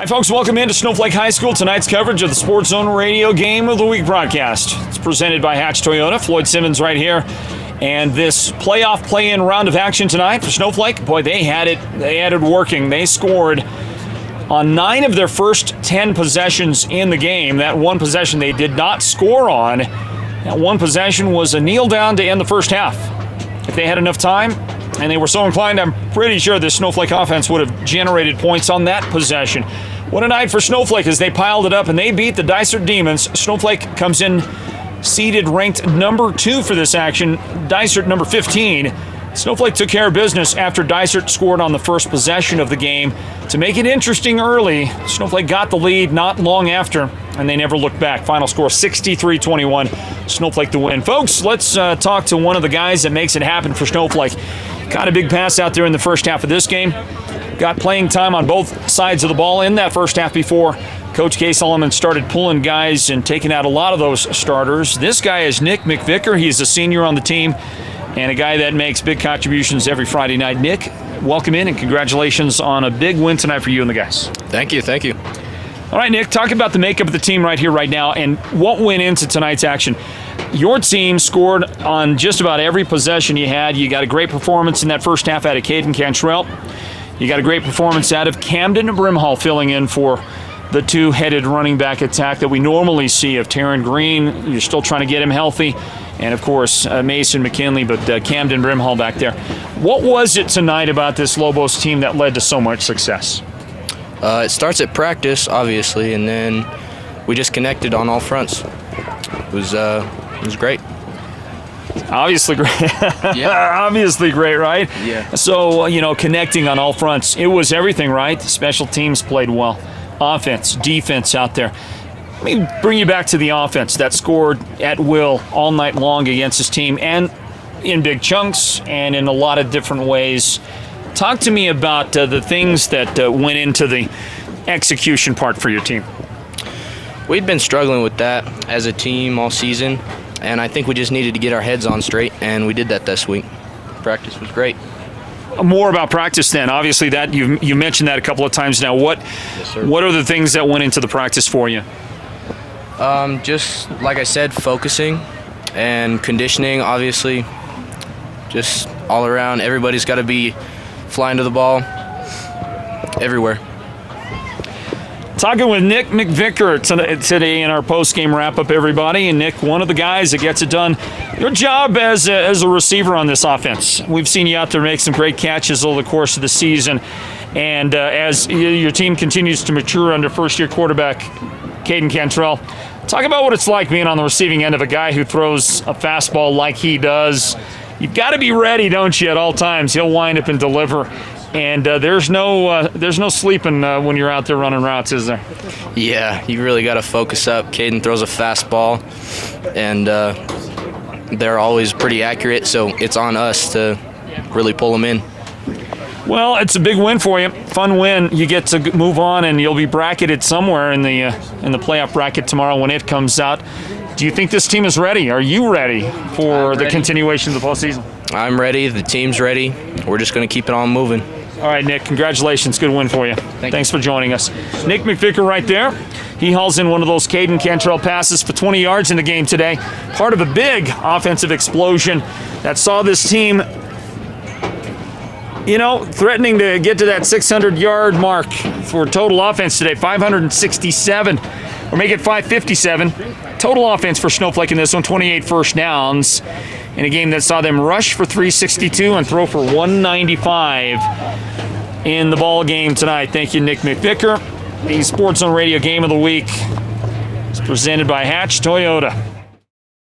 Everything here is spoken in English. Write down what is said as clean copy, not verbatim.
Hi, folks. Welcome into Snowflake High School. Tonight's coverage of the Sports Zone Radio Game of the Week broadcast. It's presented by Hatch Toyota. Floyd Simmons right here. And this playoff play-in round of action tonight for Snowflake, boy, they had it working. They scored on 9 of their first 10 possessions in the game. That one possession they did not score on. That one possession was a kneel down to end the first half. If they had enough time, and they were so inclined, I'm pretty sure the Snowflake offense would have generated points on that possession. What a night for Snowflake as they piled it up and they beat the Dysart Demons. Snowflake comes in seeded ranked number 2 for this action, Dysart number 15. Snowflake took care of business after Dysart scored on the first possession of the game. To make it interesting early, Snowflake got the lead not long after, and they never looked back. Final score 63-21, Snowflake to win. Folks, let's talk to one of the guys that makes it happen for Snowflake. Got a big pass out there in the first half of this game. Got playing time on both sides of the ball in that first half before Coach K. Solomon started pulling guys and taking out a lot of those starters. This guy is Nick McVicker. He's a senior on the team and a guy that makes big contributions every Friday night. Nick, welcome in and congratulations on a big win tonight for you and the guys. Thank you. All right, Nick, talk about the makeup of the team right here, right now, and what went into tonight's action. Your team scored on just about every possession you had. You got a great performance in that first half out of Caden Cantrell. You got a great performance out of Camden Brimhall filling in for the two-headed running back attack that we normally see of Taryn Green. You're still trying to get him healthy. And, of course, Mason McKinley, but Camden Brimhall back there. What was it tonight about this Lobos team that led to so much success? It starts at practice, obviously, and then we just connected on all fronts. It was great. Obviously great. Yeah. Obviously great, right? Yeah. So, connecting on all fronts. It was everything, right? Special teams played well. Offense, defense out there. Let me bring you back to the offense that scored at will all night long against his team and in big chunks and in a lot of different ways. Talk to me about the things that went into the execution part for your team. We'd been struggling with that as a team all season, and I think we just needed to get our heads on straight, and we did that this week. Practice was great. More about practice then. Obviously, that you mentioned that a couple of times now. What are the things that went into the practice for you? Just like I said, focusing and conditioning, obviously. Just all around. Everybody's got to be flying to the ball everywhere. Talking with Nick McVicker today in our post-game wrap-up, everybody. And Nick, one of the guys that gets it done. Your job as a receiver on this offense. We've seen you out there make some great catches over the course of the season. And as your team continues to mature under first-year quarterback Caden Cantrell, talk about what it's like being on the receiving end of a guy who throws a fastball like he does. You've got to be ready, don't you, at all times. He'll wind up and deliver. And there's no sleeping when you're out there running routes, is there? Yeah, you really got to focus up. Caden throws a fastball, and they're always pretty accurate, so it's on us to really pull them in. Well, it's a big win for you. Fun win. You get to move on, and you'll be bracketed somewhere in the playoff bracket tomorrow when it comes out. Do you think this team is ready? Are you ready for the continuation of the postseason? I'm ready. The team's ready. We're just going to keep it on moving. All right, Nick, congratulations. Good win for you. Thanks for joining us. Nick McVicker right there. He hauls in one of those Caden Cantrell passes for 20 yards in the game today. Part of a big offensive explosion that saw this team, threatening to get to that 600-yard mark for total offense today, 567. Or make it 557. Total offense for Snowflake in this one, 28 first downs. In a game that saw them rush for 362 and throw for 195 in the ball game tonight. Thank you, Nick McVicker. The Sports Zone Radio Game of the Week is presented by Hatch Toyota.